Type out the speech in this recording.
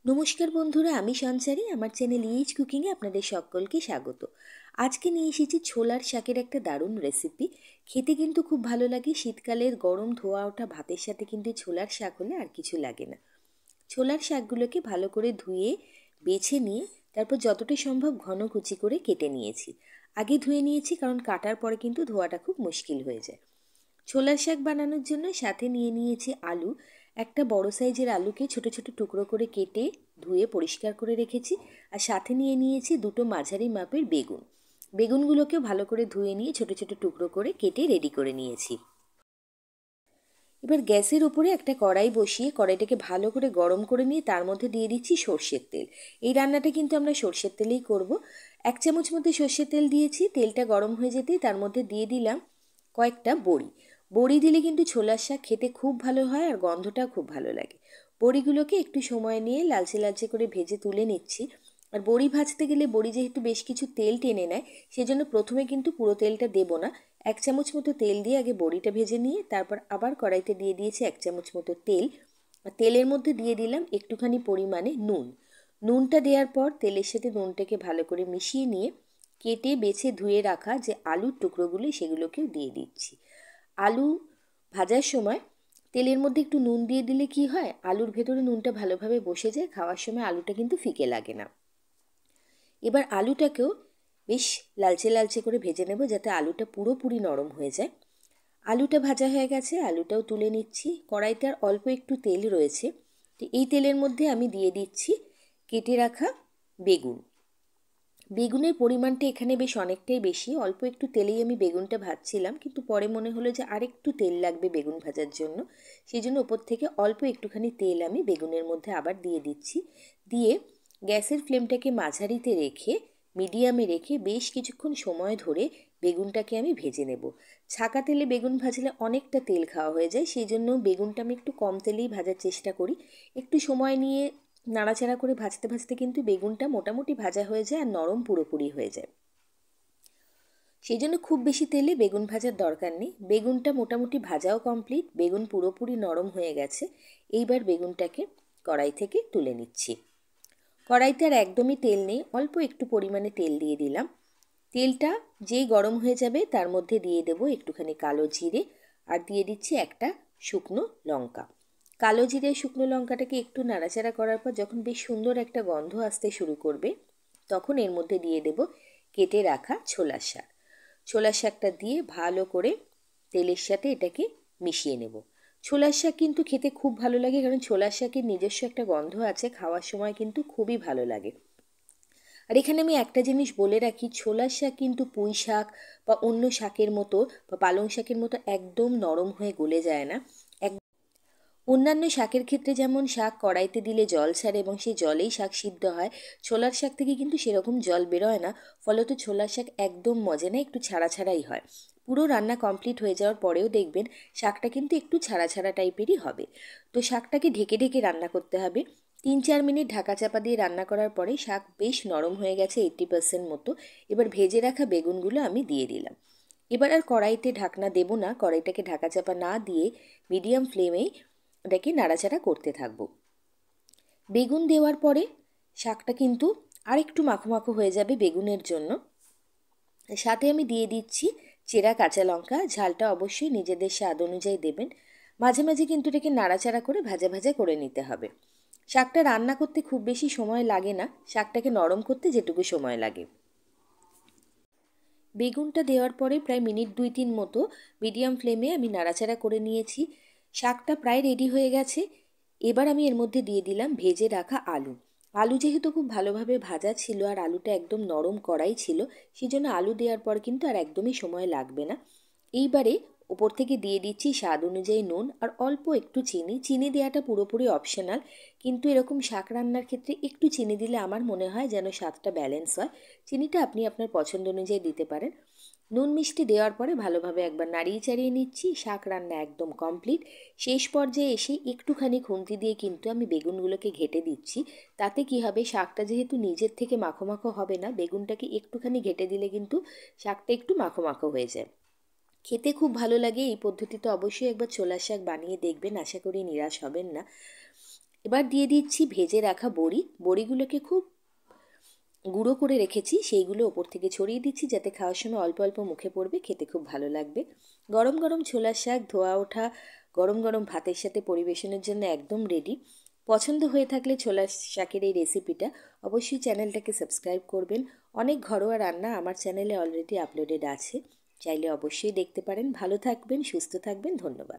নমস্কার বন্ধুরা, আমি সঞ্চারী। আমার চ্যানেল ইজ কুকিংয়ে আপনাদের সকলকে স্বাগত। আজকে নিয়ে এসেছি ছোলার শাকের একটা দারুণ রেসিপি। খেতে কিন্তু খুব ভালো লাগে। শীতকালের গরম ধোয়া ওঠা ভাতের সাথে কিন্তু ছোলার শাক হলে আর কিছু লাগে না। ছোলার শাকগুলোকে ভালো করে ধুয়ে বেছে নিয়ে তারপর যতটা সম্ভব ঘন কুচি করে কেটে নিয়েছি। আগে ধুয়ে নিয়েছি কারণ কাটার পরে কিন্তু ধোয়াটা খুব মুশকিল হয়ে যায়। ছোলার শাক বানানোর জন্য সাথে নিয়ে নিয়েছি আলু। একটা বড় সাইজের আলুকে ছোট ছোট টুকরো করে কেটে ধুয়ে পরিষ্কার করে রেখেছি। আর সাথে নিয়ে নিয়েছি দুটো মাঝারি মাপের বেগুন। বেগুনগুলোকে ভালো করে ধুয়ে নিয়ে ছোট ছোট টুকরো করে কেটে রেডি করে নিয়েছি। এবার গ্যাসের উপরে একটা কড়াই বসিয়ে কড়াইটাকে ভালো করে গরম করে নিয়ে তার মধ্যে দিয়ে দিচ্ছি সর্ষের তেল। এই রান্নাটা কিন্তু আমরা সর্ষের তেলেই করব। 1 চামচ মধ্যে সর্ষের তেল দিয়েছি। তেলটা গরম হয়ে যেতেই তার মধ্যে দিয়ে দিলাম কয়েকটা বড়ি। বড়ি দিলে কিন্তু ছোলার শাক খেতে খুব ভালো হয় আর গন্ধটাও খুব ভালো লাগে। বড়িগুলোকে একটু সময় নিয়ে লালচে লালচে করে ভেজে তুলে নিচ্ছি। আর বড়ি ভাজতে গেলে বড়ি যেহেতু বেশ কিছু তেল টেনে নেয়, সেজন্য প্রথমে কিন্তু পুরো তেলটা দেবো না। 1 চামচ মতো তেল দিয়ে আগে বড়িটা ভেজে নিয়ে তারপর আবার কড়াইতে দিয়ে দিয়েছি 1 চামচ মতো তেল। আর তেলের মধ্যে দিয়ে দিলাম একটুখানি পরিমাণে নুন। নুনটা দেওয়ার পর তেলের সাথে নুনটাকে ভালো করে মিশিয়ে নিয়ে কেটে বেছে ধুয়ে রাখা যে আলুর টুকরোগুলি সেগুলোকেও দিয়ে দিচ্ছি। আলু ভাজার সময় তেলের মধ্যে একটু নুন দিয়ে দিলে কি হয়, আলুর ভেতরে নুনটা ভালোভাবে বসে যায়, খাওয়ার সময় আলুটা কিন্তু ফিকে লাগে না। এবার আলুটাকেও বেশ লালচে লালচে করে ভেজে নেব যাতে আলুটা পুরোপুরি নরম হয়ে যায়। আলুটা ভাজা হয়ে গেছে, আলুটাও তুলে নিচ্ছি। কড়াইটার অল্প একটু তেল রয়েছে, তো এই তেলের মধ্যে আমি দিয়ে দিচ্ছি কেটে রাখা বেগুন। বেগুনের পরিমাণটা এখানে বেশ অনেকটাই বেশি। অল্প একটু তেলেই আমি বেগুনটা ভাজছিলাম, কিন্তু পরে মনে হলো যে আরেকটু তেল লাগবে বেগুন ভাজার জন্য। সেই জন্য ওপর থেকে অল্প একটুখানি তেল আমি বেগুনের মধ্যে আবার দিয়ে দিচ্ছি। দিয়ে গ্যাসের ফ্লেমটাকে মাঝারিতে রেখে মিডিয়ামে রেখে বেশ কিছুক্ষণ সময় ধরে বেগুনটাকে আমি ভেজে নেব। ছাকা তেলে বেগুন ভাজলে অনেকটা তেল খাওয়া হয়ে যায়, সেই জন্য বেগুনটা আমি একটু কম তেলেই ভাজার চেষ্টা করি। একটু সময় নিয়ে নাড়াচাড়া করে ভাজতে ভাজতে কিন্তু বেগুনটা মোটামুটি ভাজা হয়ে যায় আর নরম পুরোপুরি হয়ে যায়। সেই জন্য খুব বেশি তেলে বেগুন ভাজার দরকার নেই। বেগুনটা মোটামুটি ভাজাও কমপ্লিট, বেগুন পুরোপুরি নরম হয়ে গেছে। এইবার বেগুনটাকে কড়াই থেকে তুলে নিচ্ছি। কড়াইতে আর একদমই তেল নেই, অল্প একটু পরিমাণে তেল দিয়ে দিলাম। তেলটা যেই গরম হয়ে যাবে তার মধ্যে দিয়ে দেবো একটুখানি কালো জিরে আর দিয়ে দিচ্ছি একটা শুকনো লঙ্কা। কালো জিরে শুকনো লঙ্কাটাকে একটু নাড়াচাড়া করার পর যখন বেশ সুন্দর একটা গন্ধ আসতে শুরু করবে, তখন এর মধ্যে দিয়ে দেব কেটে রাখা ছোলার শাক। ছোলার শাকটা দিয়ে ভালো করে তেলের সাথে এটাকে মিশিয়ে নেব। ছোলার শাক কিন্তু খেতে খুব ভালো লাগে, কারণ ছোলার শাকের নিজস্ব একটা গন্ধ আছে, খাওয়ার সময় কিন্তু খুবই ভালো লাগে। আর এখানে আমি একটা জিনিস বলে রাখি, ছোলার শাক কিন্তু পুঁই শাক বা অন্য শাকের মতো বা পালং শাকের মতো একদম নরম হয়ে গলে যায় না। অন্যান্য শাকের ক্ষেত্রে যেমন শাক কড়াইতে দিলে জল ছাড়ে এবং সেই জলেই শাক সিদ্ধ হয়, ছোলার শাক থেকে কিন্তু সেরকম জল বেরোয় না। ফলত ছোলার শাক একদম মজে না, একটু ছাড়া ছাড়াই হয়। পুরো রান্না কমপ্লিট হয়ে যাওয়ার পরেও দেখবেন শাকটা কিন্তু একটু ছাড়া ছাড়া টাইপেরই হবে। তো শাকটাকে ঢেকে ঢেকে রান্না করতে হবে। 3-4 মিনিট ঢাকা চাপা দিয়ে রান্না করার পরে শাক বেশ নরম হয়ে গেছে 80% মতো। এবার ভেজে রাখা বেগুনগুলো আমি দিয়ে দিলাম। এবার আর কড়াইতে ঢাকনা দেব না, কড়াইটাকে ঢাকা চাপা না দিয়ে মিডিয়াম ফ্লেমেই ওটাকে নাড়াচাড়া করতে থাকবো। বেগুন দেওয়ার পরে শাকটা কিন্তু আরেকটু মাখো মাখো হয়ে যাবে বেগুনের জন্য। সাথে আমি দিয়ে দিচ্ছি চেরা কাঁচা লঙ্কা। ঝালটা অবশ্যই নিজেদের স্বাদ অনুযায়ী দেবেন। মাঝে মাঝে কিন্তু এটাকে নাড়াচাড়া করে ভাজা ভাজা করে নিতে হবে। শাকটা রান্না করতে খুব বেশি সময় লাগে না, শাকটাকে নরম করতে যেটুকু সময় লাগে। বেগুনটা দেওয়ার পরে প্রায় মিনিট 2-3 মতো মিডিয়াম ফ্লেমে আমি নাড়াচাড়া করে নিয়েছি। শাকটা প্রায় রেডি হয়ে গেছে। এবার আমি এর মধ্যে দিয়ে দিলাম ভেজে রাখা আলু। আলু যেহেতু খুব ভালোভাবে ভাজা ছিল আর আলুটা একদম নরম কড়াই ছিল, সেই জন্য আলু দেওয়ার পর কিন্তু আর একদমই সময় লাগবে না। এইবারে ওপর থেকে দিয়ে দিচ্ছি স্বাদ অনুযায়ী নুন আর অল্প একটু চিনি। চিনি দেওয়াটা পুরোপুরি অপশনাল, কিন্তু এরকম শাক রান্নার ক্ষেত্রে একটু চিনি দিলে আমার মনে হয় যেন স্বাদটা ব্যালেন্স হয়। চিনিটা আপনি আপনার পছন্দ অনুযায়ী দিতে পারেন। নুন মিষ্টি দেওয়ার পরে ভালোভাবে একবার নাড়িয়ে চাড়িয়ে নিচ্ছি। শাক রান্না একদম কমপ্লিট। শেষ পর্যায়ে এসে একটুখানি খুন্তি দিয়ে কিন্তু আমি বেগুনগুলোকে ঘেটে দিচ্ছি। তাতে কি হবে, শাকটা যেহেতু নিজের থেকে মাখো মাখো হবে না, বেগুনটাকে একটুখানি ঘেটে দিলে কিন্তু শাকটা একটু মাখো মাখো হয়ে যায়। খেতে খুব ভালো লাগে। এই পদ্ধতিতে অবশ্যই একবার ছোলার শাক বানিয়ে দেখবেন, আশা করি নিরাশ হবেন না। এবার দিয়ে দিচ্ছি ভেজে রাখা বড়ি। বড়িগুলোকে খুব গুঁড়ো করে রেখেছি, সেইগুলো ওপর থেকে ছড়িয়ে দিচ্ছি যাতে খাওয়ার সময় অল্প অল্প মুখে পড়বে, খেতে খুব ভালো লাগবে। গরম গরম ছোলার শাক ধোয়া ওঠা গরম গরম ভাতের সাথে পরিবেশনের জন্য একদম রেডি। পছন্দ হয়ে থাকলে ছোলার শাকের এই রেসিপিটা অবশ্যই চ্যানেলটাকে সাবস্ক্রাইব করবেন। অনেক ঘরোয়া রান্না আমার চ্যানেলে অলরেডি আপলোডেড আছে, চাইলে অবশ্যই দেখতে পারেন। ভালো থাকবেন, সুস্থ থাকবেন, ধন্যবাদ।